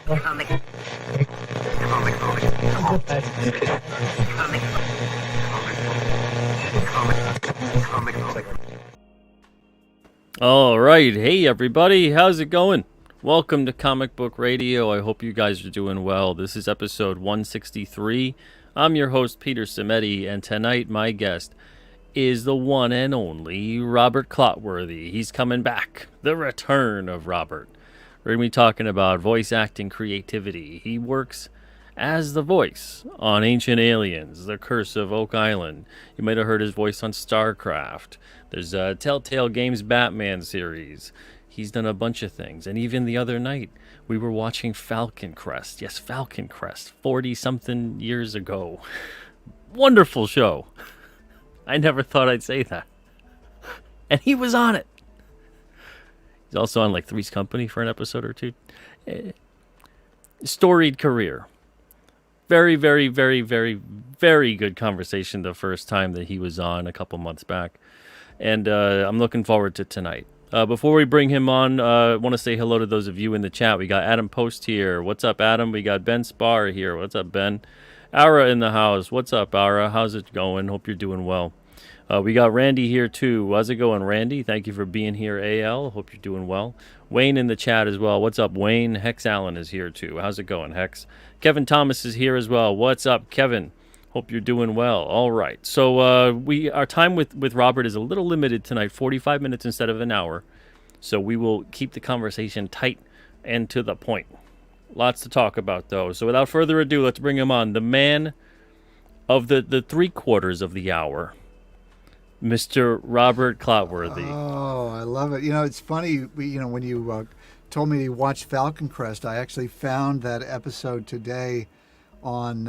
Comic. Comic. All right. Hey, everybody. How's it going? Welcome to Comic Book Radio. I hope you guys are doing well. This is episode 163. I'm your host, Peter Cimetti, and tonight my guest is the one and only Robert CLOTWORTHY. He's coming back. The return of Robert. We're going to be talking about voice acting creativity. He works as the voice on Ancient Aliens, The Curse of Oak Island. You might have heard his voice on StarCraft. There's a Telltale Games Batman series. He's done a bunch of things. And even the other night, we were watching Falcon Crest. Yes, Falcon Crest, 40-something years ago. Wonderful show. I never thought I'd say that. And he was on it. He's also on like Three's Company for an episode or two. Storied career. Very, very, very, very, very good conversation the first time that he was on a couple months back. And I'm looking forward to tonight. Before we bring him on, I want to say hello to those of you in the chat. We got Adam Post here. What's up, Adam? We got Ben Spar here. What's up, Ben? Ara in the house. What's up, Ara? How's it going? Hope you're doing well. We got Randy here, too. How's it going, Randy? Thank you for being here, AL. Hope you're doing well. Wayne in the chat as well. What's up, Wayne? Hex Allen is here, too. How's it going, Hex? Kevin Thomas is here as well. What's up, Kevin? Hope you're doing well. All right. So our time with Robert is a little limited tonight, 45 minutes instead of an hour. So we will keep the conversation tight and to the point. Lots to talk about, though. So without further ado, let's bring him on. The man of the three-quarters of the hour, Mr. Robert CLOTWORTHY. Oh, I love it. You know, it's funny, when you told me to watch Falcon Crest, I actually found that episode today on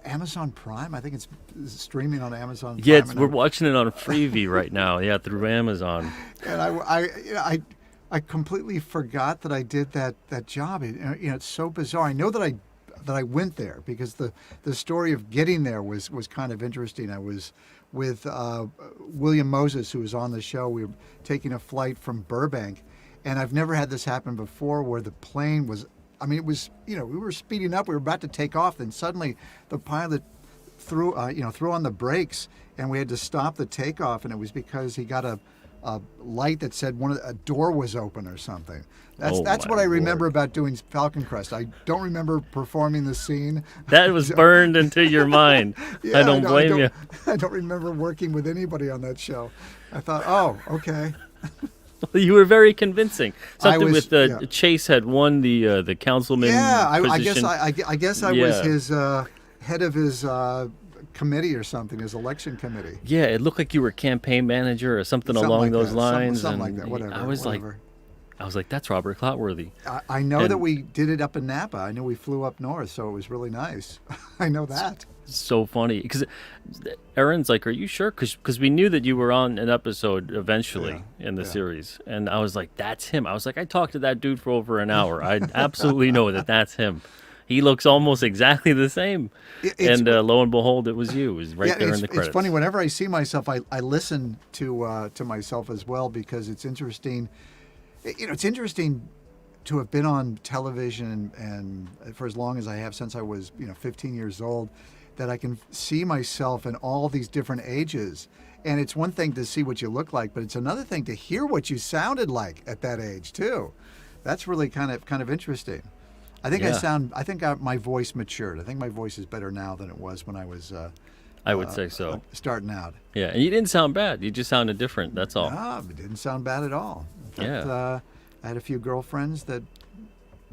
Amazon Prime. I think it's streaming on Amazon Prime. Yeah, we're watching it on Freevee right now, through Amazon. And I completely forgot that I did that job. It's so bizarre. I know that I went there because the story of getting there was kind of interesting. I was with William Moses, who was on the show. We were taking a flight from Burbank, and I've never had this happen before where the plane was, it was, we were speeding up. We were about to take off. Then suddenly the pilot threw on the brakes, and we had to stop the takeoff, and it was because he got a light that said a door was open or something. That's what I remember about doing Falcon Crest. I don't remember performing the scene. That was burned into your mind. Yeah, I don't blame you. I don't remember working with anybody on that show. I thought, oh, okay. You were very convincing. Something Chase had won the councilman. Yeah, position. I guess I was his head of his committee or something, his election committee. Yeah, it looked like you were campaign manager or something along like those that. lines. Something like that. Whatever. I was like, that's Robert CLOTWORTHY. I know that we did it up in Napa. I know we flew up north, so it was really nice. I know that. So funny because Aaron's like, "Are you sure?" Because we knew that you were on an episode eventually in the series, and I was like, "That's him." I was like, "I talked to that dude for over an hour. I absolutely know that's him. He looks almost exactly the same." And lo and behold, it was you. It was right there in the credits. It's funny. Whenever I see myself, I listen to myself as well because it's interesting. It's interesting to have been on television and for as long as I have since I was 15 years old, that I can see myself in all these different ages. And it's one thing to see what you look like, but it's another thing to hear what you sounded like at that age too. That's really kind of interesting. I think my voice matured. I think my voice is better now than it was when I was I would say so. Starting out. Yeah, and you didn't sound bad. You just sounded different. That's all. No, it didn't sound bad at all. In fact, I had a few girlfriends that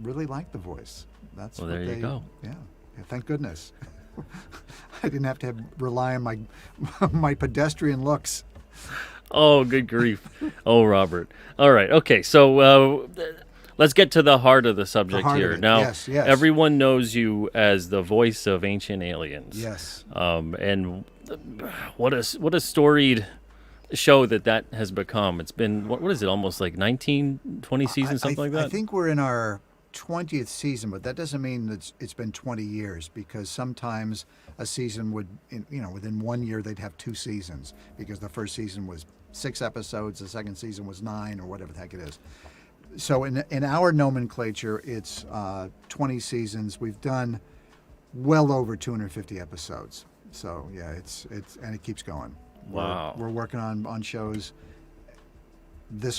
really liked the voice. There you go. Yeah, thank goodness. I didn't have to rely on my pedestrian looks. Oh, good grief. Oh, Robert. All right. Okay. So let's get to the heart of the subject here. Now, yes. Everyone knows you as the voice of Ancient Aliens. Yes. And what a storied show that has become. It's been, what is it, almost like 19, 20 seasons, something like that? I think we're in our 20th season, but that doesn't mean that it's been 20 years because sometimes a season would, within 1 year they'd have 2 seasons because the first season was 6 episodes, the second season was 9 or whatever the heck it is. So in our nomenclature, it's 20 seasons. We've done well over 250 episodes. So yeah, it's and it keeps going. Wow. We're working on shows.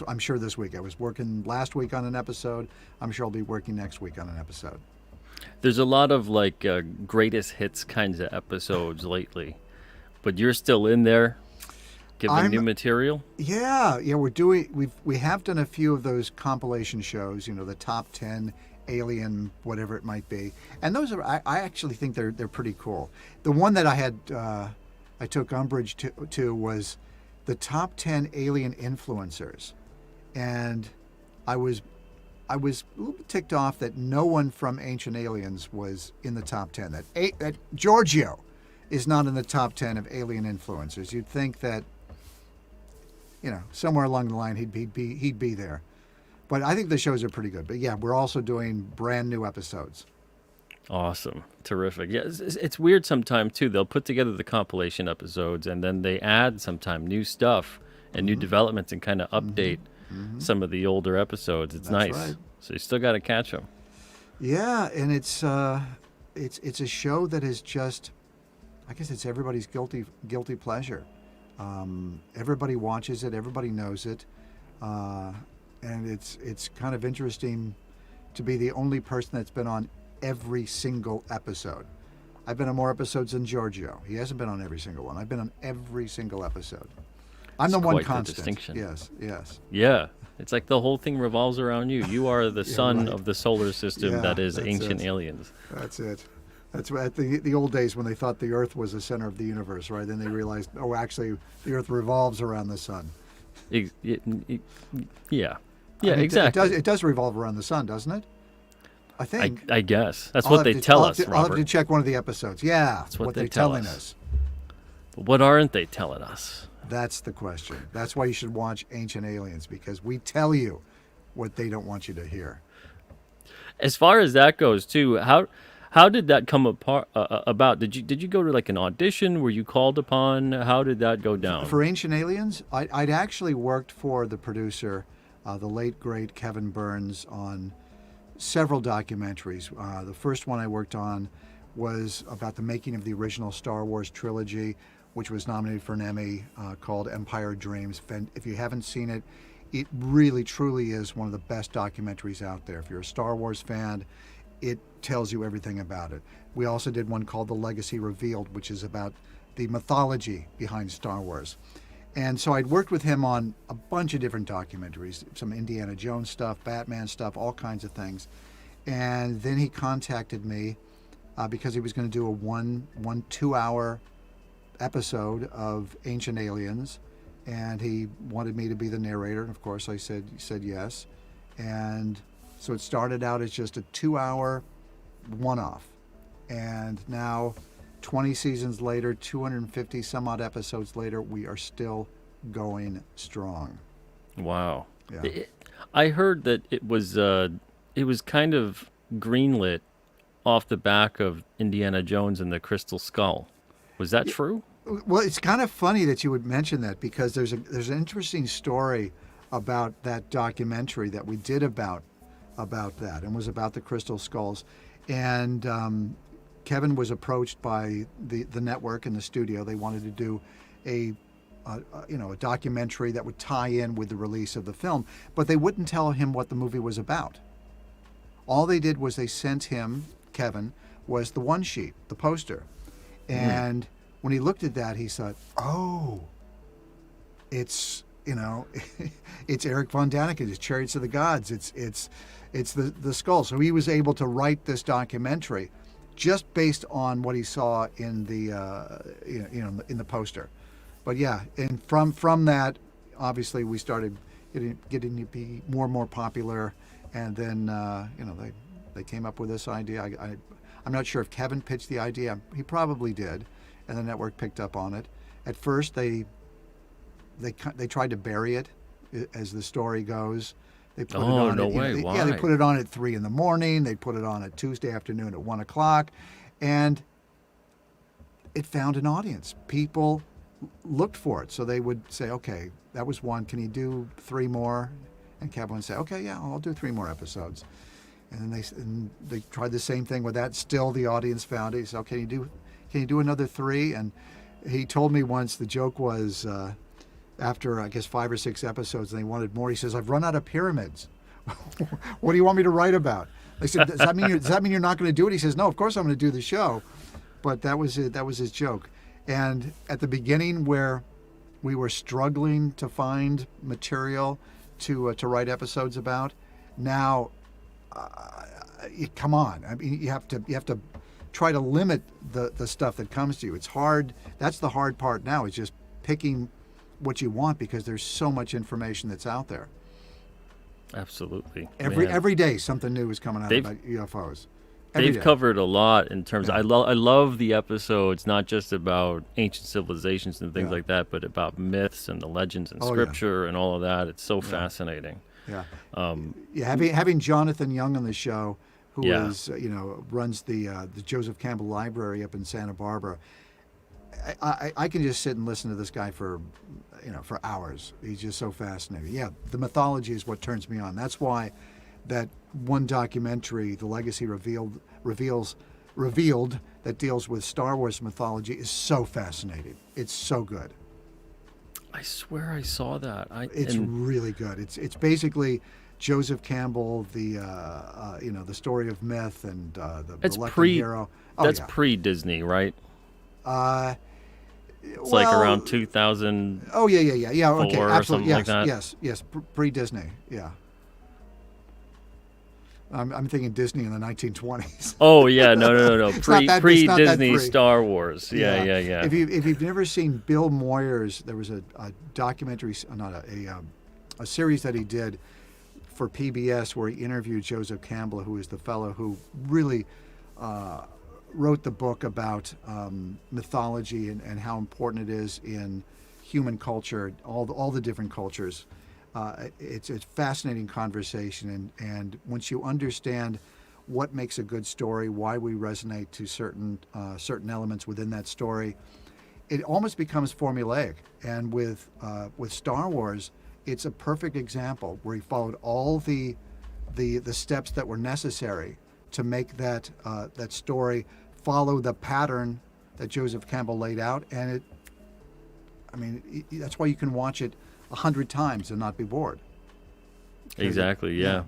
I'm sure this week. I was working last week on an episode. I'm sure I'll be working next week on an episode. There's a lot of like greatest hits kinds of episodes lately, but you're still in there giving new material. Yeah, we have done a few of those compilation shows. The top 10 Alien, whatever it might be, and those are I actually think they're pretty cool. The one that I took umbrage to was the top 10 alien influencers, and I was a little bit ticked off that no one from Ancient Aliens was in the top 10. That Giorgio is not in the top 10 of alien influencers. You'd think that somewhere along the line he'd be there. But I think the shows are pretty good. But yeah, we're also doing brand new episodes. Awesome. Terrific. Yeah, it's weird sometimes, too. They'll put together the compilation episodes, and then they add sometime new stuff and new developments and kind of update some of the older episodes. It's That's nice. right. So you still got to catch them. Yeah, and it's a show that is just, I guess it's everybody's guilty pleasure. Everybody watches it. Everybody knows it. And it's kind of interesting to be the only person that's been on every single episode. I've been on more episodes than Giorgio. He hasn't been on every single one. I've been on every single episode. I'm It's the one quite the constant. distinction. Yes. Yeah. It's like the whole thing revolves around you. You are the sun right. of the solar system Yeah, that is that's Ancient it. Aliens. That's it. That's at the old days when they thought the Earth was the center of the universe, right? Then they realized, actually, the Earth revolves around the sun. Yeah. Yeah, I mean, exactly. It does revolve around the sun, doesn't it? I think. I guess. That's I'll what have they to- tell I'll have us, to- I'll have Robert. to check one of the episodes. Yeah, That's what they're they tell telling us. us. But what aren't they telling us? That's the question. That's why you should watch Ancient Aliens, because we tell you what they don't want you to hear. As far as that goes, too, how did that come about? Did you go to like an audition? Were you called upon? How did that go down? For Ancient Aliens, I'd actually worked for the producer, the late, great Kevin Burns, on several documentaries. The first one I worked on was about the making of the original Star Wars trilogy, which was nominated for an Emmy, called Empire Dreams. If you haven't seen it, it really, truly is one of the best documentaries out there. If you're a Star Wars fan, it tells you everything about it. We also did one called The Legacy Revealed, which is about the mythology behind Star Wars. And so I'd worked with him on a bunch of different documentaries, some Indiana Jones stuff, Batman stuff, all kinds of things. And then he contacted me because he was going to do a 2-hour episode of Ancient Aliens, and he wanted me to be the narrator. And of course, I said yes. And so it started out as just a 2-hour one-off, and now 20 seasons later, 250 some odd episodes later, we are still going strong. Wow. Yeah. I heard that it was kind of greenlit off the back of Indiana Jones and the Crystal Skull. Was that true? Well, it's kind of funny that you would mention that, because there's an interesting story about that documentary that we did about that, and was about the Crystal Skulls. And Kevin was approached by the network and the studio. They wanted to do a documentary that would tie in with the release of the film, but they wouldn't tell him what the movie was about. All they did was they sent him, Kevin, was the one sheet, the poster. And when he looked at that, he thought, oh, it's it's Eric von Daniken, it's Chariots of the Gods, it's the skull. So he was able to write this documentary just based on what he saw in the in the poster. But yeah, and from that, obviously we started getting to be more and more popular, and then they came up with this idea. I'm not sure if Kevin pitched the idea. He probably did, and the network picked up on it. At first, they tried to bury it, as the story goes. They put it on. No at, way! They, Why? Yeah, they put it on at 3 a.m. They put it on at Tuesday afternoon at 1 o'clock, and it found an audience. People looked for it, so they would say, "Okay, that was one. Can you do 3 more?" And Kevin would say, okay, yeah, I'll do 3 more episodes. And then they tried the same thing with that. Still, the audience found it. He said, "Oh, can you do another 3?" And he told me once, the joke was, after I guess 5 or 6 episodes, and they wanted more. He says, "I've run out of pyramids. What do you want me to write about?" I said, "Does that mean you're not going to do it?" He says, "No, of course I'm going to do the show." But that was it. That was his joke. And at the beginning, where we were struggling to find material to write episodes about, now. Come on! I mean, you have to try to limit the stuff that comes to you. It's hard. That's the hard part now. Is just picking what you want, because there's so much information that's out there. Absolutely. Every day something new is coming out about UFOs. They've covered a lot in terms. I love the episodes, not just about ancient civilizations and things like that, but about myths and the legends and scripture and all of that. It's so fascinating. Yeah. Having Jonathan Young on the show, who is runs the Joseph Campbell Library up in Santa Barbara. I can just sit and listen to this guy for hours. He's just so fascinating. Yeah, the mythology is what turns me on. That's why that one documentary, The Legacy revealed that deals with Star Wars mythology is so fascinating. It's so good. I swear I saw that. It's really good. It's basically Joseph Campbell, the story of myth and the reluctant hero. That's pre-Disney, right? It's like around 2000. Oh yeah. Okay, absolutely. Yes, like that. yes. Pre-Disney. Yeah. I'm thinking Disney in the 1920s. Oh yeah, no. Pre-Disney pre. Star Wars. Yeah. If you've never seen Bill Moyers, there was a documentary, a series that he did for PBS where he interviewed Joseph Campbell, who is the fellow who really wrote the book about mythology and how important it is in human culture, all the different cultures. It's a fascinating conversation, and once you understand what makes a good story, why we resonate to certain elements within that story, it almost becomes formulaic. And with Star Wars, it's a perfect example where he followed all the steps that were necessary to make that story follow the pattern that Joseph Campbell laid out, and that's why you can watch it 100 times and not be bored. Exactly, yeah.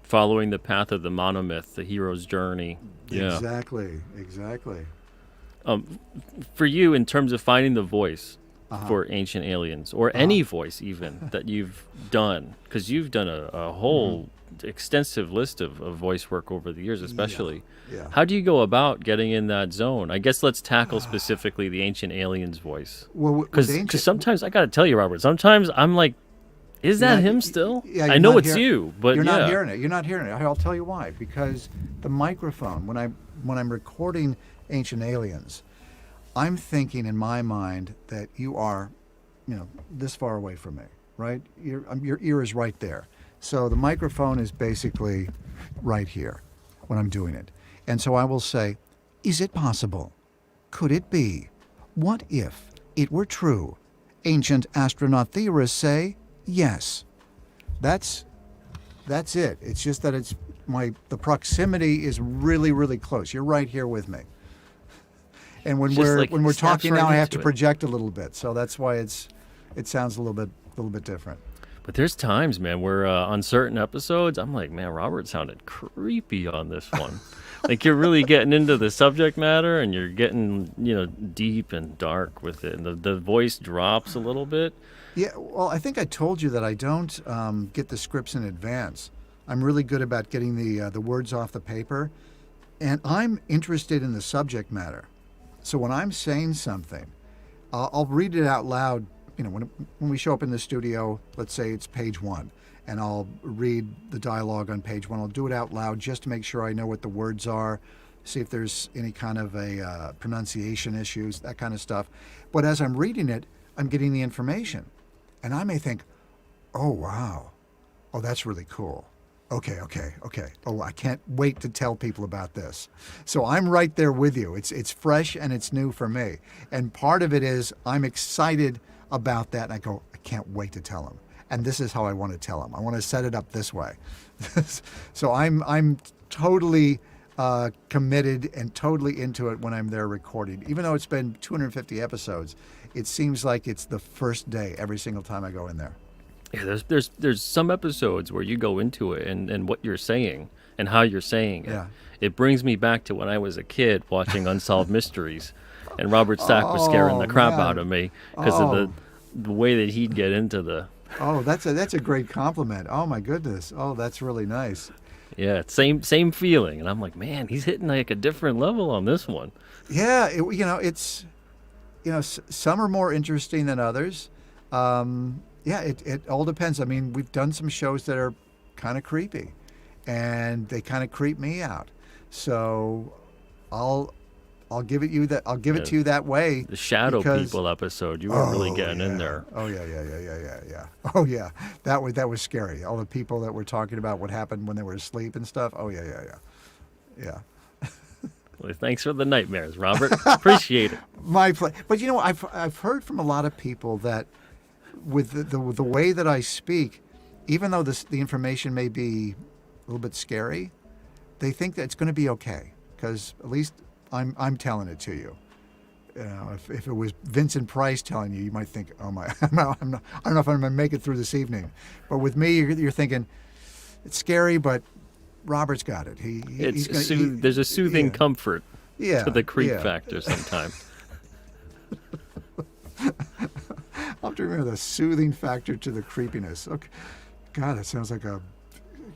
Following the path of the monomyth, the hero's journey. Yeah. Exactly. For you, in terms of finding the voice for Ancient Aliens, or any voice even that you've done, because you've done a whole extensive list of voice work over the years, especially. Yeah. How do you go about getting in that zone? I guess let's tackle specifically the Ancient Aliens voice. Well, because sometimes, I got to tell you, Robert, sometimes I'm like, is that him still? Yeah, I know it's you, but you're not hearing it. You're not hearing it. I'll tell you why. Because the microphone, when I'm recording Ancient Aliens, I'm thinking in my mind that you are, this far away from me, right? Your ear is right there. So the microphone is basically right here when I'm doing it. And so I will say, is it possible? Could it be? What if it were true? Ancient astronaut theorists say yes. That's it. It's just that the proximity is really, really close. You're right here with me. And when we're talking now, I have to project a little bit. So that's why it sounds a little bit different. But there's times, man, where on certain episodes, I'm like, man, Robert sounded creepy on this one. Like you're really getting into the subject matter, and you're getting, deep and dark with it, and the voice drops a little bit. Yeah, well, I think I told you that I don't get the scripts in advance. I'm really good about getting the words off the paper, and I'm interested in the subject matter. So when I'm saying something, I'll read it out loud. When we show up in the studio, let's say it's page 1, and I'll read the dialogue on page 1. I'll do it out loud just to make sure I know what the words are, see if there's any kind of a pronunciation issues, that kind of stuff. But as I'm reading it, I'm getting the information. And I may think, oh, wow. Oh, that's really cool. Okay. Oh, I can't wait to tell people about this. So I'm right there with you. It's fresh and it's new for me. And part of it is I'm excited about that. And I go, I can't wait to tell them. and this is how I want to tell them. I want to set it up this way. So I'm totally committed and totally into it when I'm there recording. Even though it's been 250 episodes, it seems like it's the first day every single time I go in there. Yeah, there's some episodes where you go into it and what you're saying and how you're saying it. Yeah. It brings me back to when I was a kid watching Unsolved Mysteries, and Robert Stack was scaring the crap out of me because of the way that he'd get into the. Oh, that's a great compliment. Oh my goodness. Oh, that's really nice. Yeah, same feeling, and I'm like, man, he's hitting like a different level on this one. Yeah, it's some are more interesting than others. Yeah, it all depends. I mean, we've done some shows that are kind of creepy, and they kind of creep me out. So, I'll give it to you that way. The Shadow People episode, you were really getting in there. Oh yeah. Oh yeah, that was scary. All the people that were talking about what happened when they were asleep and stuff. Oh yeah. Well, thanks for the nightmares, Robert. Appreciate it. But I've heard from a lot of people that with the way that I speak, even though the information may be a little bit scary, they think that it's going to be okay because at least I'm telling it to you. You know, if it was Vincent Price telling you, you might think, oh my, I don't know if I'm going to make it through this evening. But with me, you're thinking it's scary, but Robert's got it. There's a soothing comfort to the creep factor sometimes. I'll have to remember the soothing factor to the creepiness. Okay. God, that sounds like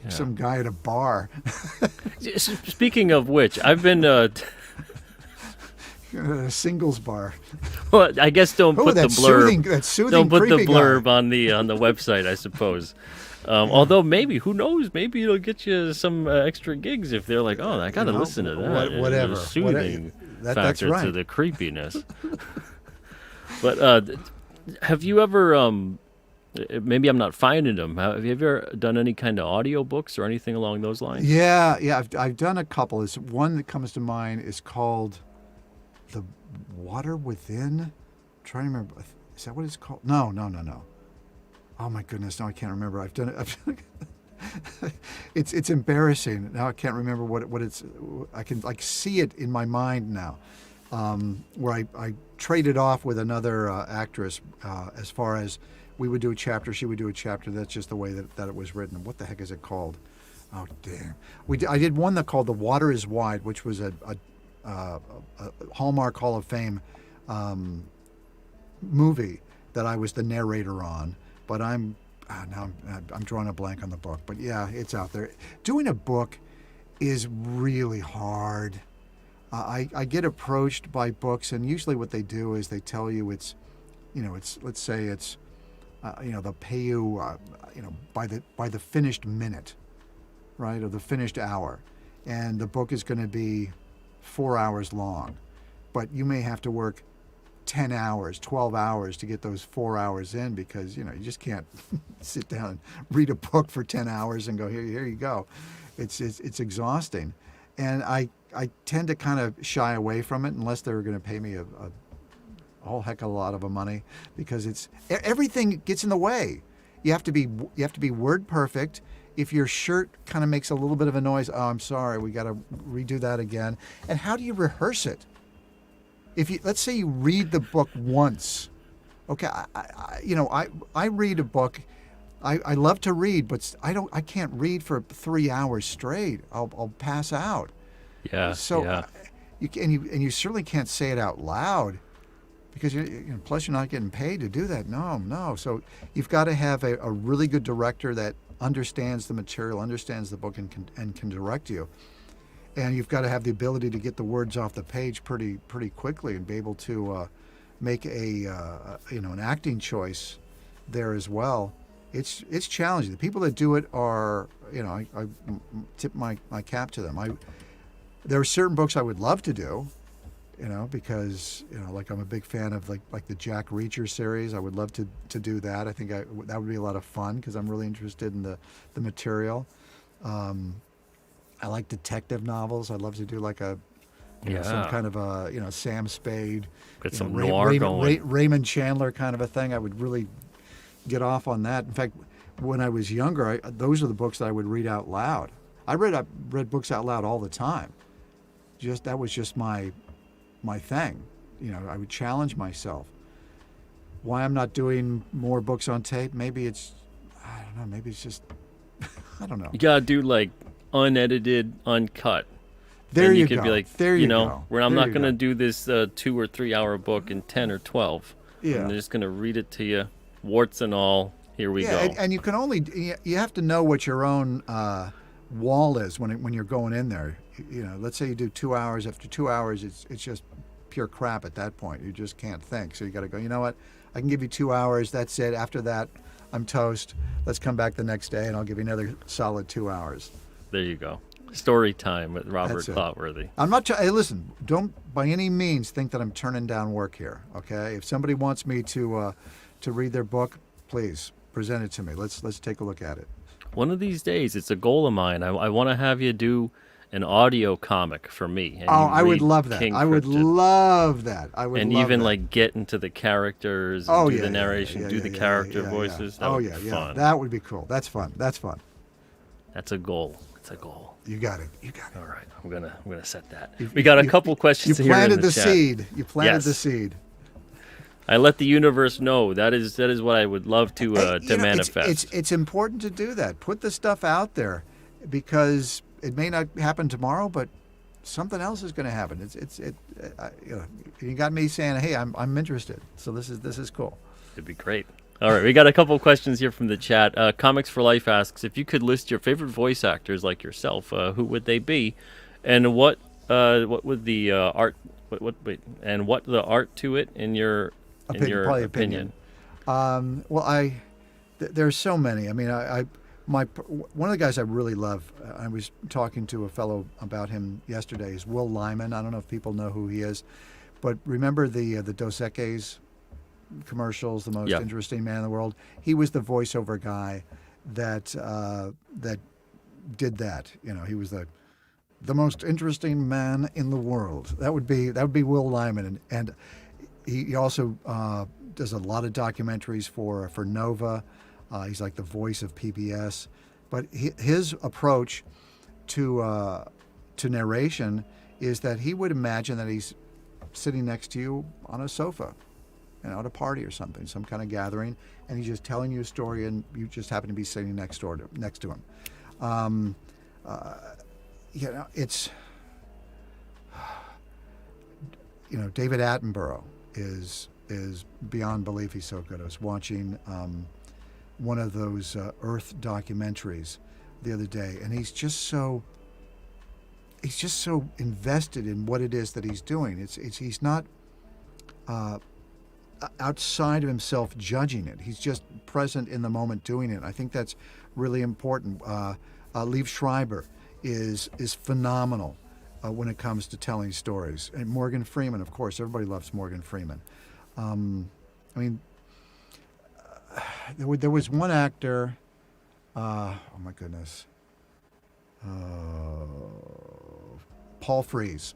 some guy at a bar. Speaking of which, I've been a singles bar. Well, I guess don't put the blurb. That soothing don't put the blurb guy. on the website, I suppose. Although maybe, who knows? Maybe it'll get you some extra gigs if they're like, oh, I got to listen to that. Whatever. There's a soothing that's factor right. to the creepiness. But have you ever? Maybe I'm not finding them. Have you ever done any kind of audio books or anything along those lines? Yeah. I've done a couple. There's one that comes to mind is called The Water Within. I'm trying to remember. Is that what it's called? No. Oh my goodness! No, I can't remember. I've done it. It's embarrassing. Now I can't remember what it's. I can see it in my mind now. Where I traded off with another actress as far as we would do a chapter, she would do a chapter. That's just the way that it was written. What the heck is it called? Oh, damn. I did one that called The Water is Wide, which was a Hallmark Hall of Fame movie that I was the narrator on. But now I'm drawing a blank on the book. But yeah, it's out there. Doing a book is really hard. I get approached by books, and usually what they do is they tell you it's let's say it's they'll pay you by the finished minute, right, or the finished hour, and the book is going to be 4 hours long, but you may have to work 10 hours, 12 hours to get those 4 hours in because you just can't sit down and read a book for 10 hours and go here you go. It's exhausting, and I tend to kind of shy away from it unless they're going to pay me a whole heck of a lot of money because everything gets in the way. You have to be word perfect. If your shirt kind of makes a little bit of a noise, oh, I'm sorry, we got to redo that again. And how do you rehearse it? Let's say you read the book once. Okay, I read a book. I love to read, but I can't read for 3 hours straight. I'll pass out. Yeah. So yeah. You certainly can't say it out loud because plus you're not getting paid to do that. No. So you've got to have a really good director that understands the material, understands the book, and can direct you. And you've got to have the ability to get the words off the page pretty quickly and be able to make an acting choice there as well. It's challenging. The people that do it are, I tip my cap to them. There are certain books I would love to do, because like I'm a big fan of like the Jack Reacher series. I would love to do that. I think that would be a lot of fun because I'm really interested in the material. I like detective novels. I'd love to do like some kind of a Sam Spade, get some noir going. Raymond Chandler kind of a thing. I would really get off on that. In fact, when I was younger, those are the books that I would read out loud. I read books out loud all the time. That was just my thing. I would challenge myself. Why I'm not doing more books on tape? Maybe it's, I don't know. Maybe it's just, I don't know. You gotta do like unedited, uncut. There and you could go. be like, there you go. where I'm There not you gonna go. do this 2 or 3 hour book in 10 or 12. Yeah. I'm just gonna read it to you, warts and all. Here we go. And you can only, you have to know what your own wall is when you're going in there. Let's say you do 2 hours. After 2 hours, it's just pure crap at that point. You just can't think. So you got to go, you know what? I can give you 2 hours. That's it. After that, I'm toast. Let's come back the next day, and I'll give you another solid 2 hours. There you go. Story time with Robert That's it. Clotworthy. I'm not. Hey, listen. Don't by any means think that I'm turning down work here. Okay. If somebody wants me to read their book, please present it to me. Let's take a look at it. One of these days, it's a goal of mine. I want to have you do an audio comic for me. And Oh, you I would read love that. King I would Cryptid. love that. I would And love even that. like get into the characters, and Oh, do yeah, the yeah, narration, yeah, do yeah, the yeah, character yeah, voices. yeah. That Oh would yeah, be yeah. fun. That would be cool. That's fun. That's fun. That's a goal. It's a goal. You got it. You got it. All right, I'm gonna set that. We got a couple questions You here in planted the the chat. seed. You planted Yes. the seed. I let the universe know that is what I would love to manifest. It's important to do that. Put the stuff out there, because it may not happen tomorrow, but something else is going to happen. You got me saying, hey, I'm interested. So this is cool. It'd be great. All right, we got a couple questions here from the chat. Comics for Life asks, if you could list your favorite voice actors like yourself, who would they be, and what would the art and what the art to it in your Probably opinion? There's so many. I mean, one of the guys I really love. I was talking to a fellow about him yesterday. Is Will Lyman. I don't know if people know who he is, but remember the Dos Equis commercials, the most interesting man in the world. He was the voiceover guy that did that. He was the most interesting man in the world. That would be Will Lyman, and he also does a lot of documentaries for Nova. He's like the voice of PBS, but his approach to narration is that he would imagine that he's sitting next to you on a sofa, at a party or something, some kind of gathering, and he's just telling you a story, and you just happen to be sitting next to him. It's David Attenborough is beyond belief. He's so good. I was watching one of those Earth documentaries the other day, and he's just so invested in what it is that he's doing. He's not outside of himself judging it. He's just present in the moment doing it. I think that's really important. Liev Schreiber is phenomenal when it comes to telling stories. And Morgan Freeman, of course, everybody loves Morgan Freeman. There was one actor. Oh my goodness. Paul Frees.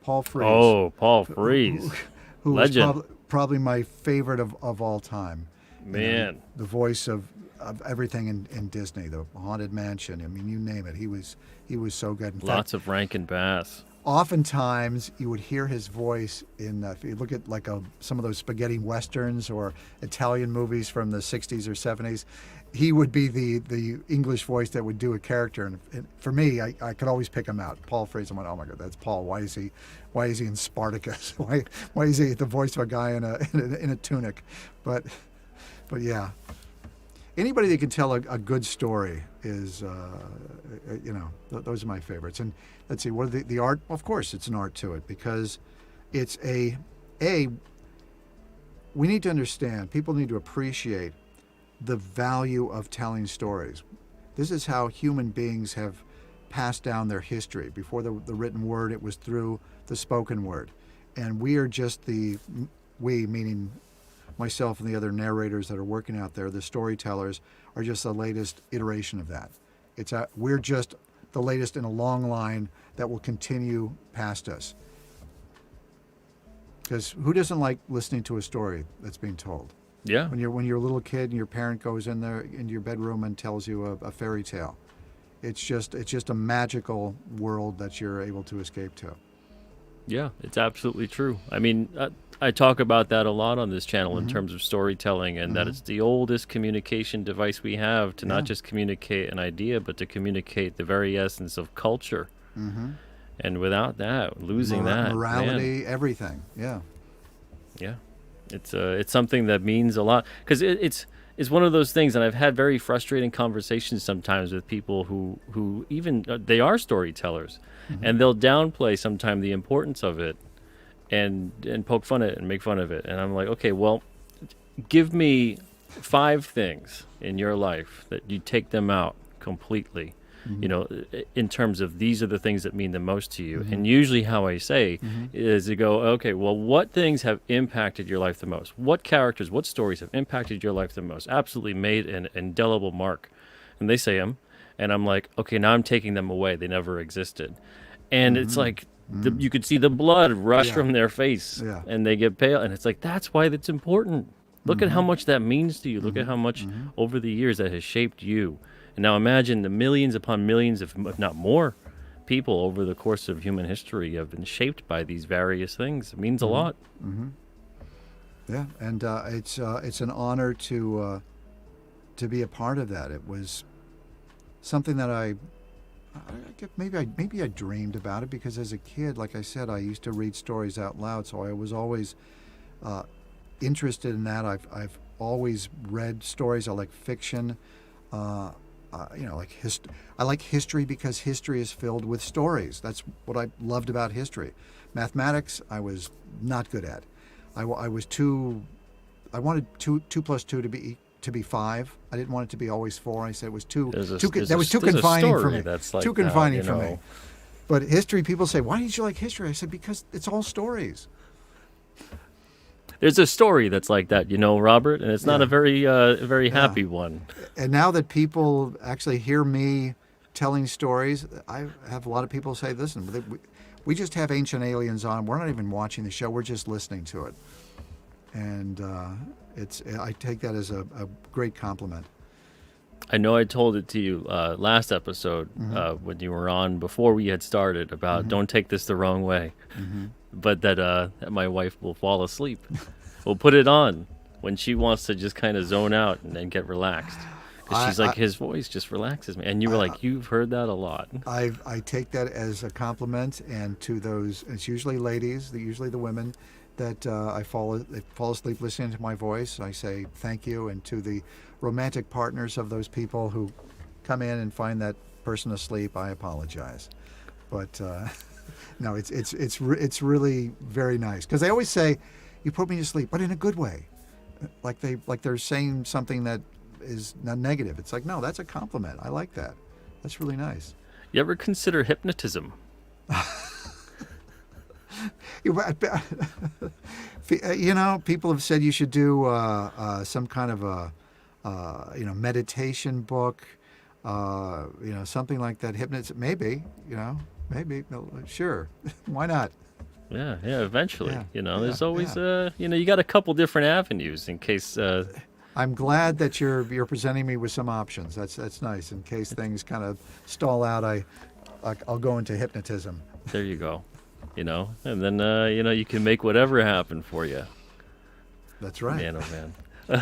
Oh, Paul Frees. Who Legend. was probably my favorite of all time. Man. The voice of everything in Disney, the Haunted Mansion. I mean, you name it. He was so good. In Lots fact, of Rankin Bass. oftentimes you would hear his voice in if you look at like some of those spaghetti westerns or Italian movies from the 60s or 70s. He would be the English voice that would do a character, and for me, I could always pick him out. Paul Frees. I'm like, oh my God, that's Paul. Why is he in Spartacus? Why is he the voice of a guy in a tunic? But yeah, anybody that can tell a good story is those are my favorites. And let's see, what are the art? Of course, it's an art to it, because it's we need to understand. People need to appreciate the value of telling stories. This is how human beings have passed down their history. Before the written word, it was through the spoken word. And we are just we, meaning myself and the other narrators that are working out there, the storytellers, are just the latest iteration of that. We're just the latest in a long line that will continue past us. Because who doesn't like listening to a story that's being told? Yeah. When you're a little kid and your parent goes in there into your bedroom and tells you a fairy tale. It's just a magical world that you're able to escape to. Yeah, it's absolutely true. I mean, I talk about that a lot on this channel in Mm-hmm. terms of storytelling, and that Mm-hmm. it's the oldest communication device we have to Yeah. not just communicate an idea, but to communicate the very essence of culture. Mm-hmm. And without that, losing that, man, Morality, everything. Yeah. yeah, it's something that means a lot because it's one of those things, and I've had very frustrating conversations sometimes with people who even they are storytellers, Mm-hmm. and they'll downplay sometimes the importance of it, and poke fun at it and make fun of it, and I'm like, okay, well, give me 5 things in your life that you take them out completely. Mm-hmm. You know, in terms of these are the things that mean the most to you. Mm-hmm. And usually how I say Mm-hmm. is to go, okay, well, what things have impacted your life the most? What characters, what stories have impacted your life the most? Absolutely made an indelible mark. And they say them. And I'm like, okay, now I'm taking them away. They never existed. And it's like, you could see the blood rush Yeah. from their face, Yeah. and they get pale. And it's like, that's why that's important. Look at how much that means to you. Look at how much over the years that has shaped you. And now imagine the millions upon millions, if not more, people over the course of human history have been shaped by these various things. It means a lot. Yeah, and it's an honor to be a part of that. It was something that maybe I dreamed about it because as a kid, like I said, I used to read stories out loud, so I was always interested in that. I've always read stories. I like fiction. I like history because history is filled with stories. That's what I loved about history. Mathematics, I was not good at. I wanted two plus two to be 5. I didn't want it to be always 4. I said it was too There's too a confining for story me. that's like Too that, confining you for me. know. But history, people say, why did you like history? I said, because it's all stories. There's a story that's like that, you know, Robert, and it's not Yeah. a very happy one. And now that people actually hear me telling stories, I have a lot of people say, listen, we just have Ancient Aliens on. We're not even watching the show. We're just listening to it. And I take that as a great compliment. I know I told it to you last episode when you were on before we had started about don't take this the wrong way, but that my wife will fall asleep. We'll put it on when she wants to just kind of zone out and get relaxed. Because she's like, his voice just relaxes me. And you were like, you've heard that a lot. I take that as a compliment, and to those, it's usually ladies, usually the women, that they fall asleep listening to my voice. I say thank you, and to the romantic partners of those people who come in and find that person asleep, I apologize. But no, it's really very nice because they always say, "You put me to sleep," but in a good way, like they're saying something that is not negative. It's like, no, that's a compliment. I like that. That's really nice. You ever consider hypnotism? You know, people have said you should do some kind of a meditation book, something like that. Hypnotism, maybe, maybe, sure, why not? Yeah, eventually. Yeah, There's yeah, always, you got a couple different avenues in case. I'm glad that you're presenting me with some options. That's nice. In case things kind of stall out, I'll go into hypnotism. There you go. And then, you can make whatever happen for you. That's right. Man, oh man.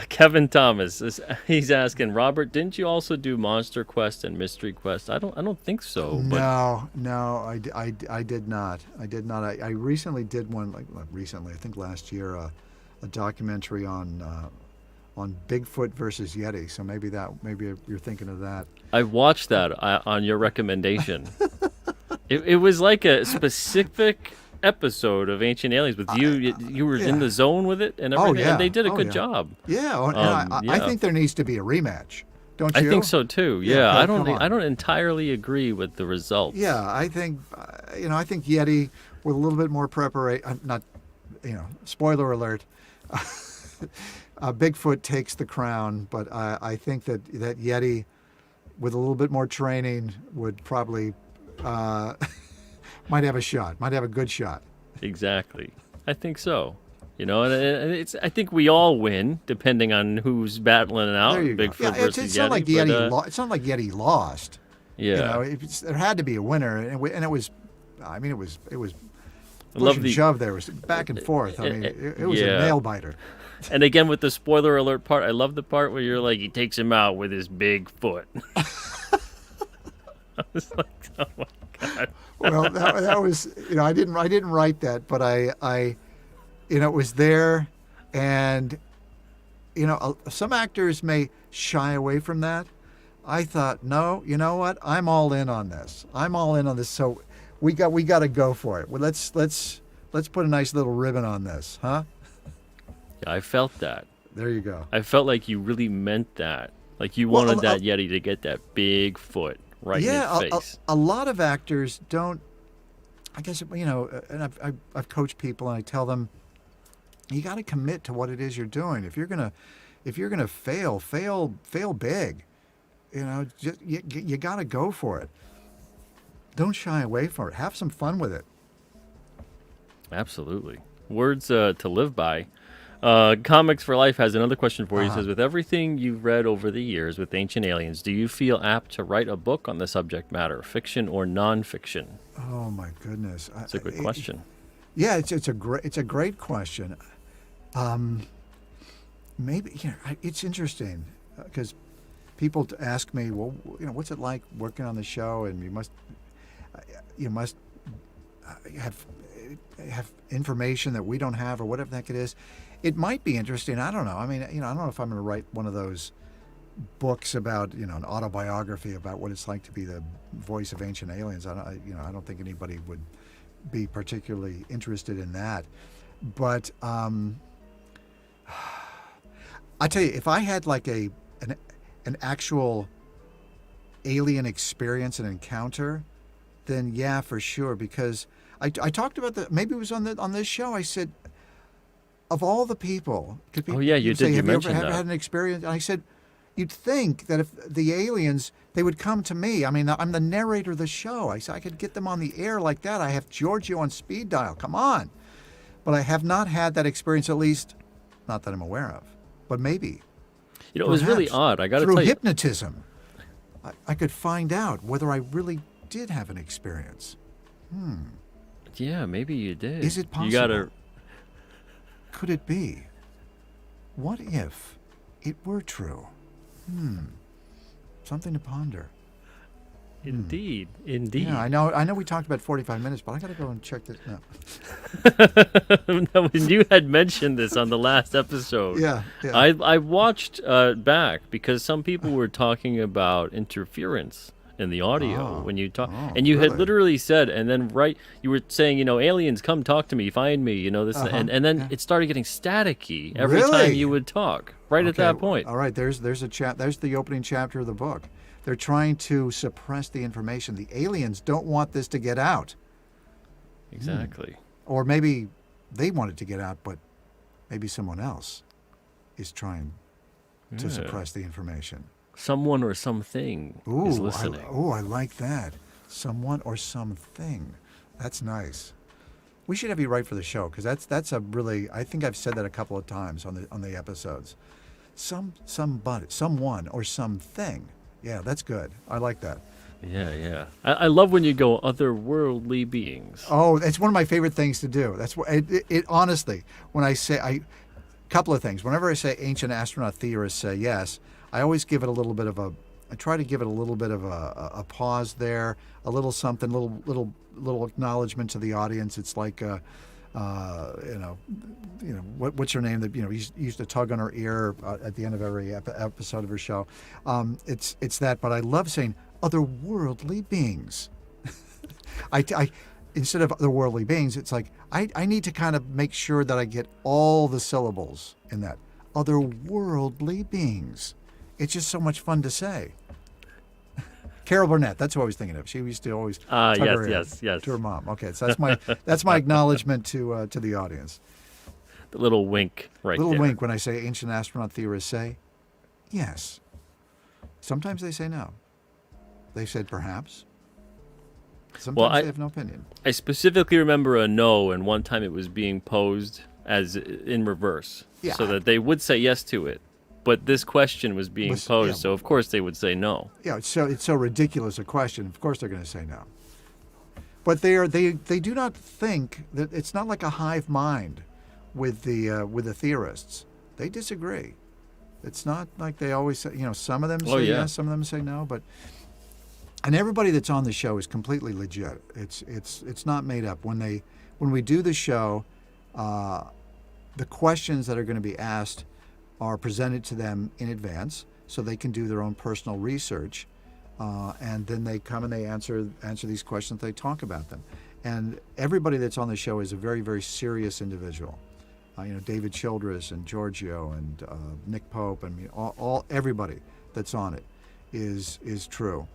Kevin Thomas, he's asking, Robert, didn't you also do Monster Quest and Mystery Quest? I don't think so. But No, I did not. I recently did one, I think last year, a documentary on Bigfoot versus Yeti. So maybe you're thinking of that. I watched that on your recommendation. It was like a specific episode of Ancient Aliens with you. You were in the zone with it and everything, and they did a good job. Yeah, and I think there needs to be a rematch. Don't you? I think so too. Yeah, Yeah, come on. I don't entirely agree with the results. Yeah, I think Yeti with a little bit more preparation. Not, spoiler alert. Bigfoot takes the crown, but I think that Yeti, with a little bit more training, would probably might have a good shot. Exactly. I think so. You know, and it's. I think we all win, depending on who's battling it out. There you go. Bigfoot Yeah, versus it's not like Yeti. Yeti. But, It's not like Yeti lost. yeah, You know, there had to be a winner, and it was. I mean, it was I push love and the. shove. There was back and forth. I mean, it was a Yeah. nail biter. And again, with the spoiler alert part, I love the part where you're like, he takes him out with his big foot. I was like, oh my god. Well, that was, I didn't write that, but I it was there, and some actors may shy away from that. I thought, no, you know what? I'm all in on this. So we got to go for it. Well, let's put a nice little ribbon on this, huh? Yeah, I felt that. There you go. I felt like you really meant that. Like you Well, wanted that Yeti to get that big foot right in his face. A lot of actors don't. I guess and I've coached people, and I tell them, you got to commit to what it is you're doing. If you're gonna fail big. You got to go for it. Don't shy away from it. Have some fun with it. Absolutely. Words to live by. Comics for Life has another question for you. He says, with everything you've read over the years with Ancient Aliens, do you feel apt to write a book on the subject matter, fiction or nonfiction? Oh my goodness, It's a good question. Yeah, it's a great question. Maybe it's interesting because people ask me, well, what's it like working on the show, and you must have information that we don't have, or whatever the heck it is. It might be interesting. I don't know. I mean, I don't know if I'm going to write one of those books about, an autobiography about what it's like to be the voice of Ancient Aliens. I don't think anybody would be particularly interested in that. But I tell you, if I had like an actual alien experience, an encounter, then yeah, for sure. Because I talked about maybe it was on this show. I said, of all the people, Oh yeah, you did. say, You have you mentioned ever that. had an experience? And I said, you'd think that if the aliens, they would come to me. I mean, I'm the narrator of the show. I said I could get them on the air like that. I have Giorgio on speed dial. Come on. But I have not had that experience, at least not that I'm aware of. But maybe. It was really Perhaps odd. I got to through tell you. hypnotism, I could find out whether I really did have an experience. Yeah, maybe you did. Is it possible? You got to. Could it be? What if it were true? Something to ponder. Indeed. Yeah, I know. We talked about 45 minutes, but I got to go and check this now. No, when you had mentioned this on the last episode, Yeah. I watched back because some people were talking about interference in the audio when you talk, and you had really? literally said, and then you were saying, aliens, come talk to me, find me, this, and then it started getting staticky every time Really? you would talk. Right at Okay, that point. All right. There's the opening chapter of the book. They're trying to suppress the information. The aliens don't want this to get out. Exactly. Or maybe they want it to get out, but maybe someone else is trying to suppress the information. Someone or something is listening. I like that. Someone or something. That's nice. We should have you write for the show, because that's a really, I think I've said that a couple of times on the episodes. Somebody, someone or something. Yeah, that's good. I like that. Yeah. I love when you go otherworldly beings. Oh, it's one of my favorite things to do. That's what it honestly, when I say couple of things. Whenever I say ancient astronaut theorists say yes, I always give it a little bit of I try to give it a little bit of a pause there, a little something, little acknowledgement to the audience. It's like, what's her name that used to tug on her ear at the end of every episode of her show. It's that, but I love saying otherworldly beings. I instead of otherworldly beings, it's like I need to kind of make sure that I get all the syllables in that. Otherworldly beings. It's just so much fun to say. Carol Burnett, that's who I was thinking of. She used to always tug her ear yes. to her mom. Okay, so that's my acknowledgement to the audience. The little wink right Little there. wink when I say ancient astronaut theorists say yes. Sometimes they say no. They said perhaps. Sometimes they have no opinion. I specifically remember a no, and one time it was being posed as in reverse, Yeah. so that they would say yes to it. But this question was being posed, yeah. so of course they would say no. Yeah, it's so ridiculous a question. Of course they're going to say no. But they do not think that it's not like a hive mind with the theorists. They disagree. It's not like they always say, some of them say yes, some of them say no, and everybody that's on the show is completely legit. It's not made up. When we do the show, the questions that are going to be asked are presented to them in advance, so they can do their own personal research, and then they come and they answer these questions. They talk about them, and everybody that's on the show is a very, very serious individual. David Childress and Giorgio and Nick Pope, and everybody that's on it is true,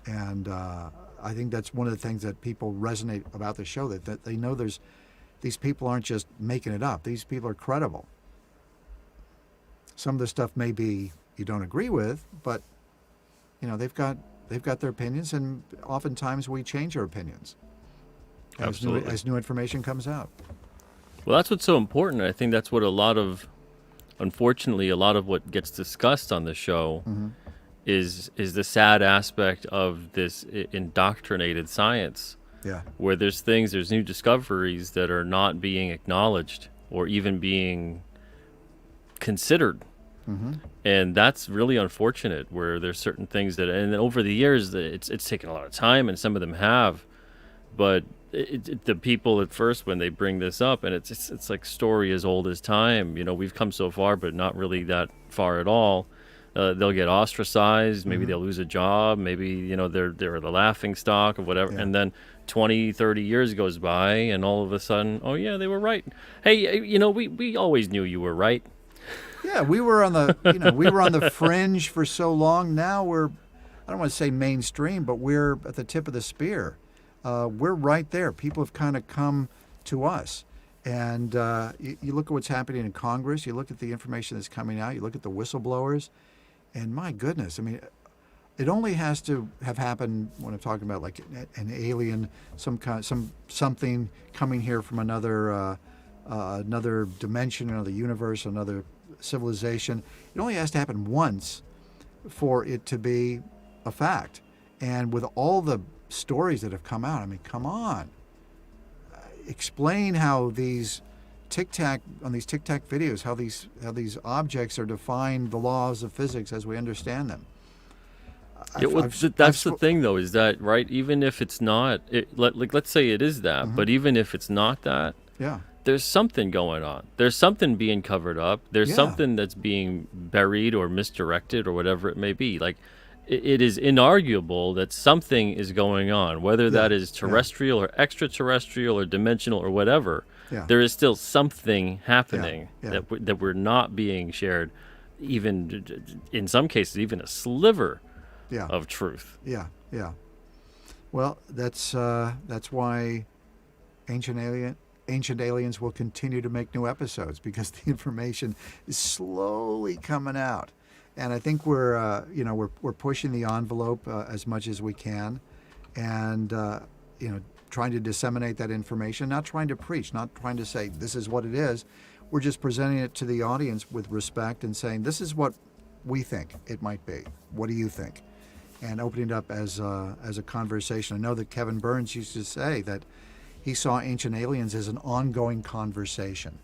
and I think that's one of the things that people resonate about the show, that they know these people aren't just making it up. These people are credible. Some of the stuff maybe you don't agree with, but they've got their opinions, and oftentimes we change our opinions as new information comes out. Well, that's what's so important. I think that's what unfortunately, a lot of what gets discussed on the show is the sad aspect of this indoctrinated science. Yeah. Where there's new discoveries that are not being acknowledged or even being considered. And that's really unfortunate, where there's certain things and over the years, it's taken a lot of time, and some of them have, but the people at first, when they bring this up, and it's like story as old as time, we've come so far, but not really that far at all. They'll get ostracized, maybe they'll lose a job, maybe they're the laughing stock or whatever, and then 20, 30 years goes by, and all of a sudden, oh yeah, they were right. Hey, we always knew you were right. Yeah, we were on the fringe for so long. Now I don't want to say mainstream, but we're at the tip of the spear. We're right there. People have kind of come to us. And you look at what's happening in Congress, you look at the information that's coming out, you look at the whistleblowers, and my goodness, I mean, it only has to have happened when I'm talking about like an alien, something coming here from another dimension, another universe, another civilization. It only has to happen once for it to be a fact. And with all the stories that have come out, I mean, come on. Explain how these Tic Tac videos, how these objects are defying the laws of physics as we understand them. That's the thing, though, is that, right? Even if it's not, let's say it is that, but even if it's not that, there's something going on. There's something being covered up. There's something that's being buried or misdirected or whatever it may be. Like, it is inarguable that something is going on, whether that is terrestrial or extraterrestrial or dimensional or whatever. There is still something happening that we're not being shared, even in some cases, even a sliver of truth. Yeah. Well, that's why Ancient Aliens will continue to make new episodes, because the information is slowly coming out. And I think we're pushing the envelope as much as we can, and trying to disseminate that information. Not trying to preach, not trying to say this is what it is. We're just presenting it to the audience with respect and saying this is what we think it might be. What do you think? And opening it up as a conversation. I know that Kevin Burns used to say that he saw Ancient Aliens as an ongoing conversation,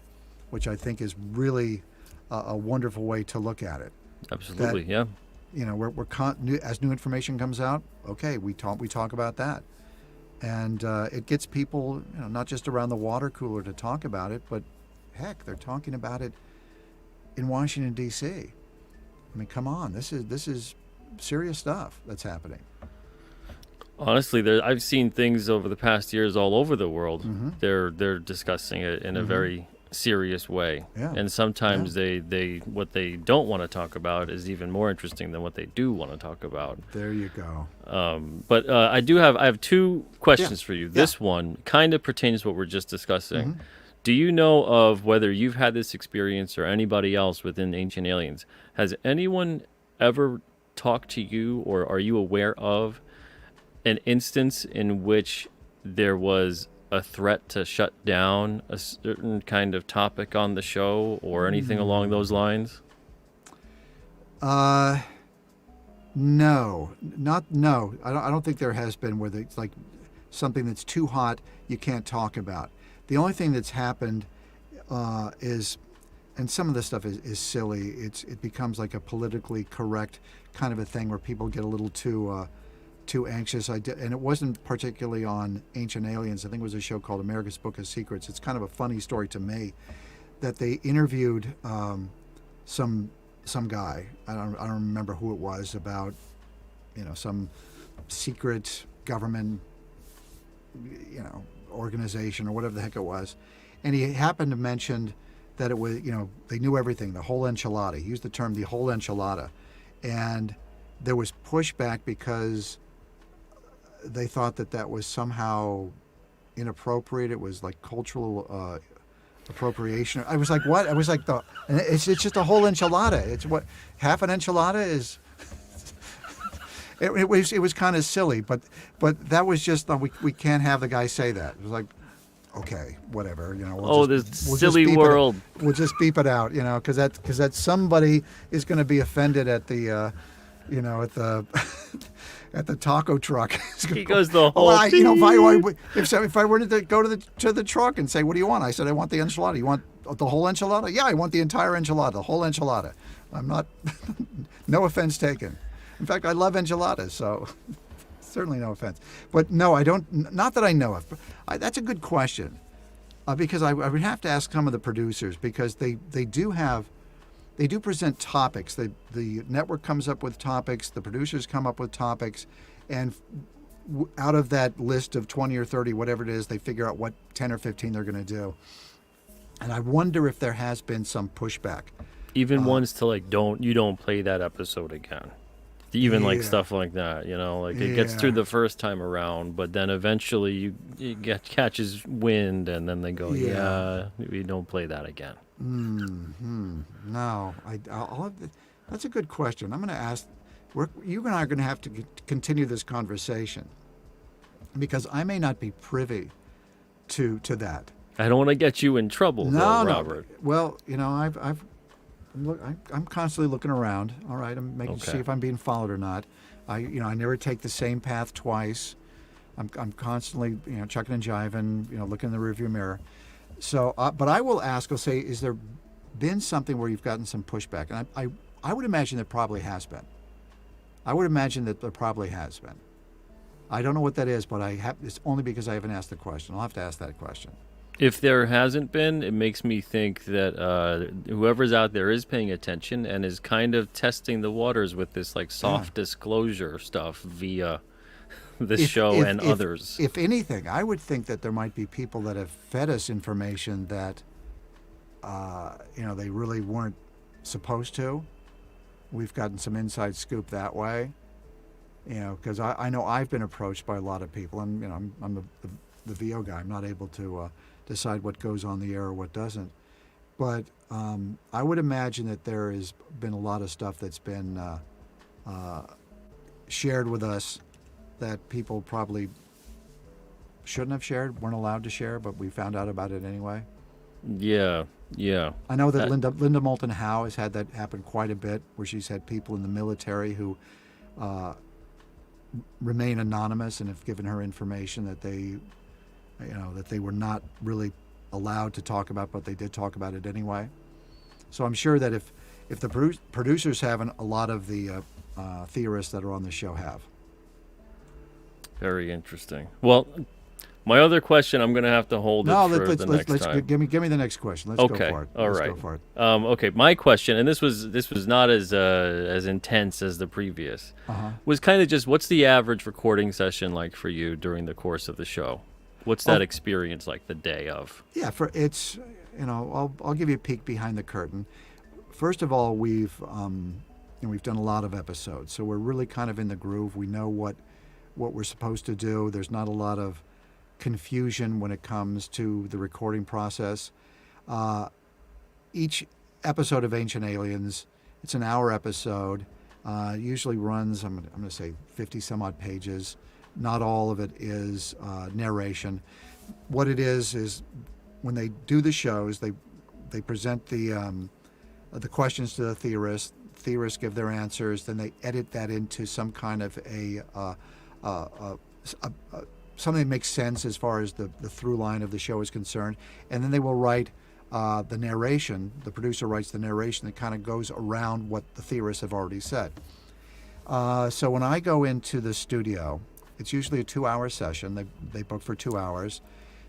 which I think is really a wonderful way to look at it. Absolutely, we're as new information comes out, okay, we talk about that, and it gets people, not just around the water cooler to talk about it, but heck, they're talking about it in Washington D.C. I mean, come on, this is serious stuff that's happening. Honestly, I've seen things over the past years all over the world. They're discussing it in a very serious way, and sometimes they what they don't want to talk about is even more interesting than what they do want to talk about. There you go. But I have two questions for you. This one kind of pertains to what we're just discussing. Do you know of whether you've had this experience or anybody else within Ancient Aliens? Has anyone ever talked to you, or are you aware of an instance in which there was a threat to shut down a certain kind of topic on the show or anything along those lines? No, no. I don't think there has been where it's like something that's too hot you can't talk about. The only thing that's happened is, and some of this stuff is silly. It becomes like a politically correct kind of a thing where people get a little too anxious. And it wasn't particularly on Ancient Aliens. I think it was a show called America's Book of Secrets. It's kind of a funny story to me that they interviewed some guy. I don't remember who it was, about some secret government organization or whatever the heck it was, and he happened to mention that it was they knew everything, the whole enchilada. He used the term the whole enchilada, and there was pushback because they thought that was somehow inappropriate. It was like cultural appropriation. I was like, what? I was like, it's just a whole enchilada. It's what half an enchilada is. It was kind of silly, but that was just we can't have the guy say that. It was like, okay, whatever, we'll silly world. We'll just beep it out, because that somebody is going to be offended at the, at the taco truck. He goes the whole. If I were to go to the truck and say, what do you want? I said, I want the enchilada. You want the whole enchilada? Yeah, I want the entire enchilada, the whole enchilada. I'm not. No offense taken. In fact, I love enchiladas, so certainly no offense. But no, I don't. Not that I know of. That's a good question, because I would have to ask some of the producers, because they do present topics. The network comes up with topics. The producers come up with topics, and out of that list of 20 or 30, whatever it is, they figure out what 10 or 15 they're going to do. And I wonder if there has been some pushback. Even ones to like, don't play that episode again. Even like stuff like that, it gets through the first time around, but then eventually catches wind, and then they go, we don't play that again. No, that's a good question. I'm going to ask. You and I are going to have to continue this conversation, because I may not be privy to that. I don't want to get you in trouble, Robert. No. Well, I'm constantly looking around. All right, I'm making see if I'm being followed or not. I never take the same path twice. I'm constantly chucking and jiving. Looking in the rearview mirror. So, but I will ask. I'll say, is there been something where you've gotten some pushback? And I would imagine there probably has been. I would imagine that there probably has been. I don't know what that is, but it's only because I haven't asked the question. I'll have to ask that question. If there hasn't been, it makes me think that whoever's out there is paying attention and is kind of testing the waters with this like soft disclosure stuff via this show and others. If anything, I would think that there might be people that have fed us information that they really weren't supposed to. We've gotten some inside scoop that way. Because I know I've been approached by a lot of people, and I'm the VO guy. I'm not able to decide what goes on the air or what doesn't. But I would imagine that there has been a lot of stuff that's been shared with us that people probably shouldn't have shared, weren't allowed to share, but we found out about it anyway. Yeah. I know that Linda Moulton Howe has had that happen quite a bit, where she's had people in the military who remain anonymous and have given her information that they were not really allowed to talk about, but they did talk about it anyway. So I'm sure that if the producers haven't, a lot of the theorists that are on the show have. Very interesting. Well, my other question, I'm going to have to hold for the next time. Give me the next question. Let's go for it. All right. Go for it. Okay, my question, and this was not as intense as the previous, was kind of just, what's the average recording session like for you during the course of the show? What's that experience like the day of? Yeah, I'll give you a peek behind the curtain. First of all, we've done a lot of episodes, so we're really kind of in the groove. We know what we're supposed to do. There's not a lot of confusion when it comes to the recording process. Each episode of Ancient Aliens, it's an hour episode, usually runs, I'm going to say 50 some odd pages. Not all of it is narration. what it is when they do the shows, they present the questions to the theorists. Theorists give their answers. Then they edit that into some kind of something that makes sense as far as the through line of the show is concerned. And then they will write the narration. The producer writes the narration that kind of goes around what the theorists have already said. So when I go into the studio, it's usually a 2-hour session. They book for 2 hours.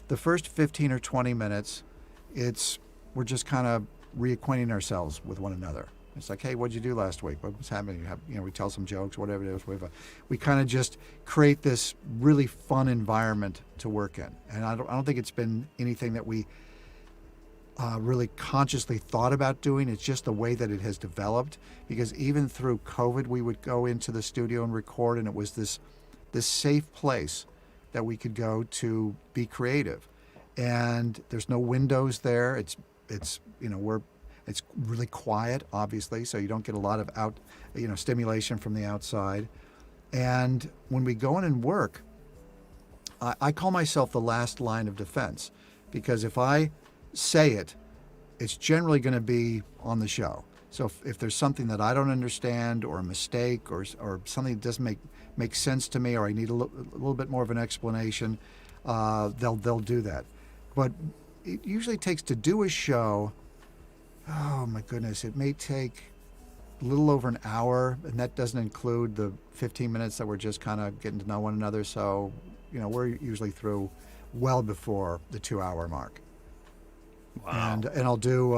The first 15 or 20 minutes, we're just kind of reacquainting ourselves with one another. It's like, hey, what'd you do last week? What was happening? We tell some jokes, whatever it is. We kind of just create this really fun environment to work in. And I don't think it's been anything that we really consciously thought about doing. It's just the way that it has developed. Because even through COVID, we would go into the studio and record, and it was this safe place that we could go to be creative. And there's no windows there. It's really quiet, obviously, so you don't get a lot of stimulation from the outside. And when we go in and work, I call myself the last line of defense, because if I say it, it's generally going to be on the show. So if there's something that I don't understand, or a mistake, or something that doesn't make sense to me, or I need a little bit more of an explanation, they'll do that. But it usually takes to do a show. Oh my goodness, it may take a little over an hour, and that doesn't include the 15 minutes that we're just kind of getting to know one another. So, we're usually through well before the 2-hour mark. Wow. And I'll do,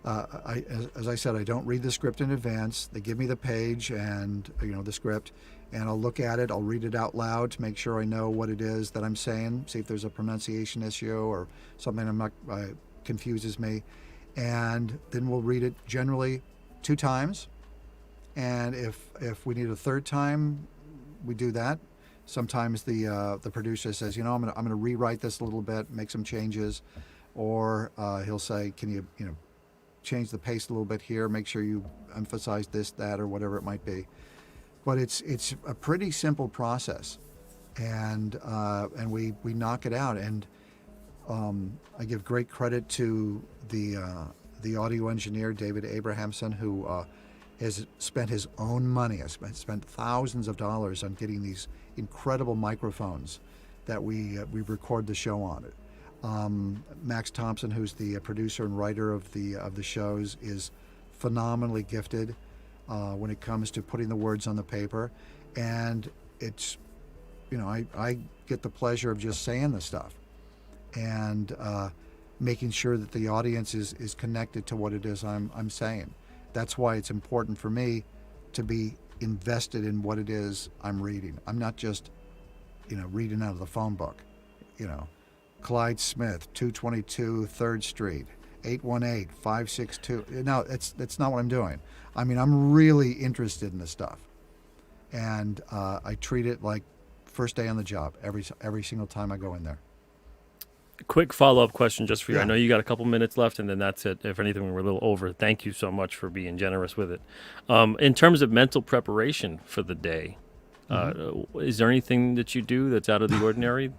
as I said, I don't read the script in advance. They give me the page and, the script, and I'll look at it. I'll read it out loud to make sure I know what it is that I'm saying, see if there's a pronunciation issue or something confuses me. And then we'll read it generally 2 times. And if we need a 3rd time, we do that. Sometimes the producer says, I'm gonna rewrite this a little bit, make some changes, or he'll say, can you change the pace a little bit here, make sure you emphasize this, that, or whatever it might be. But it's a pretty simple process, and we knock it out. And I give great credit to the audio engineer, David Abrahamson, who has spent his own money. Has spent thousands of dollars on getting these incredible microphones that we record the show on it. Max Thompson, who's the producer and writer of the shows, is phenomenally gifted when it comes to putting the words on the paper. And it's, I get the pleasure of just saying the stuff and making sure that the audience is connected to what it is I'm saying. That's why it's important for me to be invested in what it is I'm reading. I'm not just, reading out of the phone book. Clyde Smith, 222 3rd Street, 818-562. No, that's not what I'm doing. I mean, I'm really interested in this stuff. And I treat it like first day on the job every single time I go in there. Quick follow-up question just for you. Yeah. I know you got a couple minutes left, and then that's it. If anything, we're a little over. Thank you so much for being generous with it. In terms of mental preparation for the day, is there anything that you do that's out of the ordinary?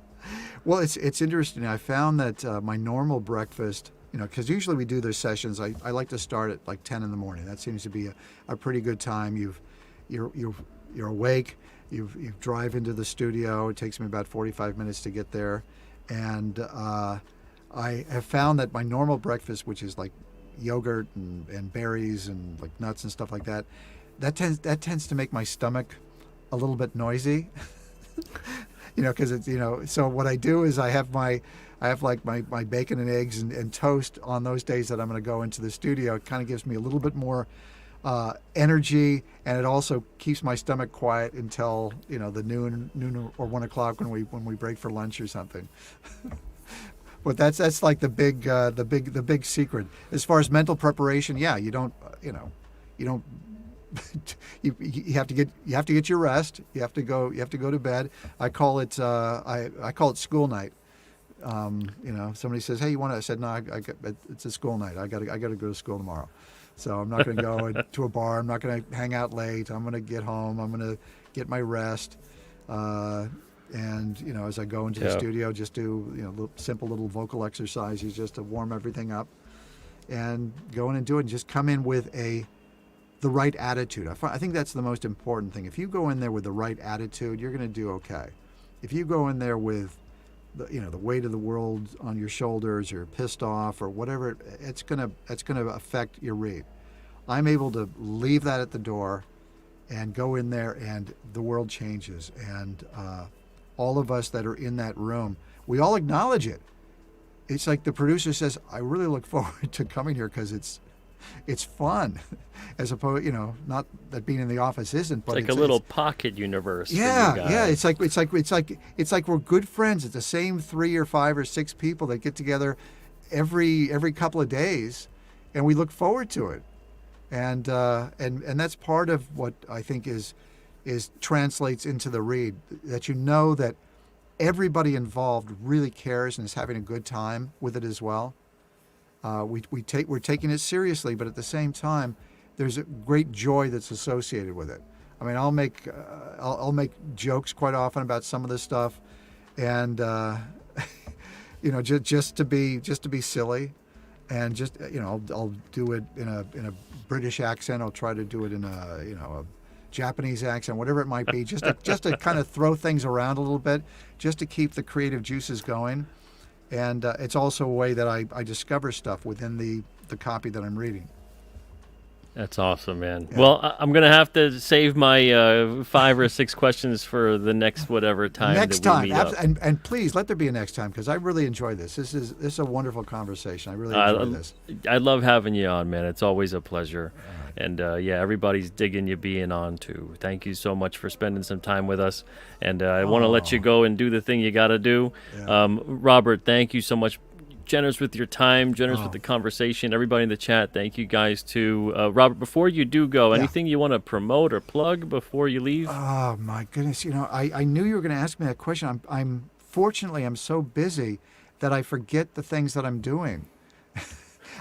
Well, it's interesting. I found that my normal breakfast, because usually we do those sessions, I like to start at like 10 in the morning. That seems to be a pretty good time. You're awake. You drive into the studio. It takes me about 45 minutes to get there. And I have found that my normal breakfast, which is like yogurt and berries and like nuts and stuff like that, that tends to make my stomach a little bit noisy. Because it's so what I do is I have my bacon and eggs and toast on those days that I'm going to go into the studio. It kind of gives me a little bit more energy, and it also keeps my stomach quiet until the noon or 1 o'clock when we break for lunch or something. But that's like the big secret as far as mental preparation. Yeah, you have to get your rest. You have to go to bed. I call it I call it school night. Somebody says, "Hey, you want to?" I said, "No, it's a school night. I got to go to school tomorrow." So I'm not going to go to a bar. I'm not going to hang out late. I'm going to get home. I'm going to get my rest. And as I go into the studio, just do simple little vocal exercises just to warm everything up, and go in and do it. And just come in with the right attitude. I think that's the most important thing. If you go in there with the right attitude, you're going to do okay. If you go in there with the weight of the world on your shoulders, or pissed off, or whatever, it's gonna affect your read. I'm able to leave that at the door and go in there, and the world changes. And all of us that are in that room, we all acknowledge it. It's like the producer says, "I really look forward to coming here because it's fun," as opposed, not that being in the office isn't, but it's like a little pocket universe. Yeah, for you guys. yeah. It's like we're good friends. It's the same 3 or 5 or 6 people that get together every couple of days, and we look forward to it. And that's part of what I think is translates into the read, that that everybody involved really cares and is having a good time with it as well. We're taking it seriously, but at the same time, there's a great joy that's associated with it. I mean, I'll make jokes quite often about some of this stuff, and just to be silly, and just I'll do it in a British accent. I'll try to do it in a Japanese accent, whatever it might be, just to kind of throw things around a little bit, just to keep the creative juices going. And it's also a way that I discover stuff within the copy that I'm reading. That's awesome, man. Yeah. Well, I'm going to have to save my 5 or 6 questions for the next whatever time Next that we time, meet up. and please let there be a next time, because I really enjoy this. This is a wonderful conversation. I really enjoy this. I love having you on, man. It's always a pleasure. And everybody's digging you being on too. Thank you so much for spending some time with us. And I want to let you go and do the thing you got to do. Yeah. Robert, thank you so much. Generous with your time, generous with the conversation. Everybody in the chat, thank you guys too. Robert, before you do go, anything you want to promote or plug before you leave? Oh my goodness! I knew you were going to ask me that question. Fortunately I'm so busy that I forget the things that I'm doing.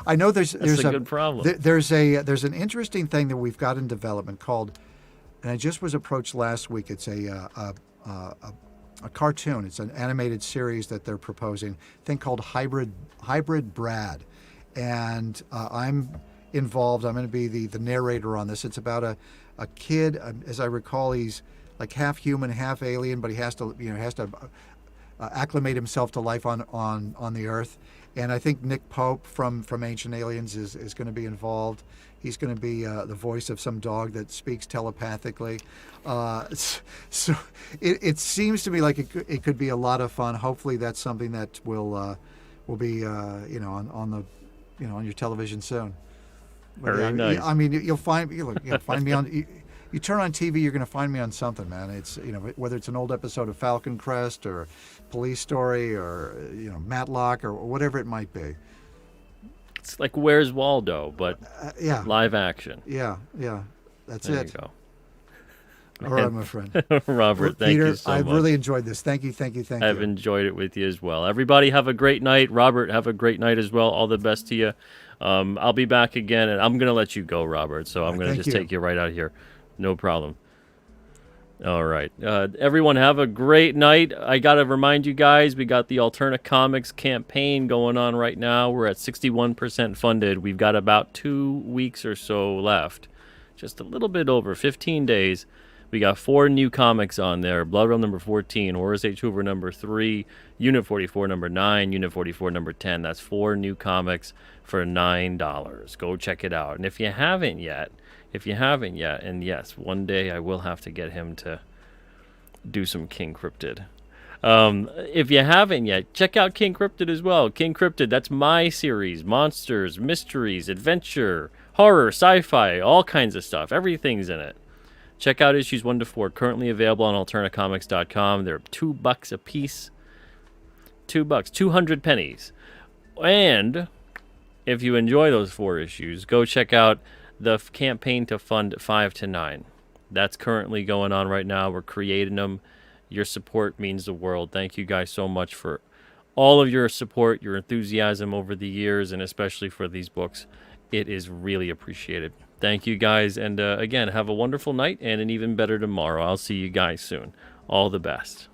I know there's a good problem. There's an interesting thing that we've got in development called, and I just was approached last week. It's a cartoon. It's an animated series that they're proposing. A thing called Hybrid Brad, and I'm involved. I'm going to be the narrator on this. It's about a kid. As I recall, he's like half human, half alien, but he has to acclimate himself to life on the Earth. And I think Nick Pope from Ancient Aliens is going to be involved. He's going to be the voice of some dog that speaks telepathically. So it seems to me like it could be a lot of fun. Hopefully that's something that will be on your television soon. Very nice. I mean, you'll find me on. You turn on TV, you're going to find me on something, man. It's whether it's an old episode of Falcon Crest or Police Story or Matlock or whatever it might be. It's like Where's Waldo, but live action. Yeah, that's there it. You go. All right, my friend. Robert, thank Peter, you so much. I've really enjoyed this. Thank you. I've enjoyed it with you as well. Everybody have a great night. Robert, have a great night as well. All the best to you. I'll be back again, and I'm going to let you go, Robert, so I'm going to just take you right out here. No problem. All right. Everyone have a great night. I got to remind you guys, we got the Alterna Comics campaign going on right now. We're at 61% funded. We've got about 2 weeks or so left. Just a little bit over 15 days. We got 4 new comics on there. Blood Realm number 14, Horace H. Hoover number 3, Unit 44 number 9, Unit 44 number 10. That's 4 new comics for $9. Go check it out. And if you haven't yet, and yes, one day I will have to get him to do some King Cryptid. If you haven't yet, check out King Cryptid as well. King Cryptid, that's my series. Monsters, mysteries, adventure, horror, sci-fi, all kinds of stuff. Everything's in it. Check out issues 1 to 4, currently available on alternacomics.com. They're $2 a piece. $2, 200 pennies. And if you enjoy those 4 issues, go check out the campaign to fund 5 to 9. That's currently going on right now. We're creating them. Your support means the world. Thank you guys so much for all of your support, your enthusiasm over the years, and especially for these books. It is really appreciated. Thank you guys, and again, have a wonderful night and an even better tomorrow. I'll see you guys soon. All the best.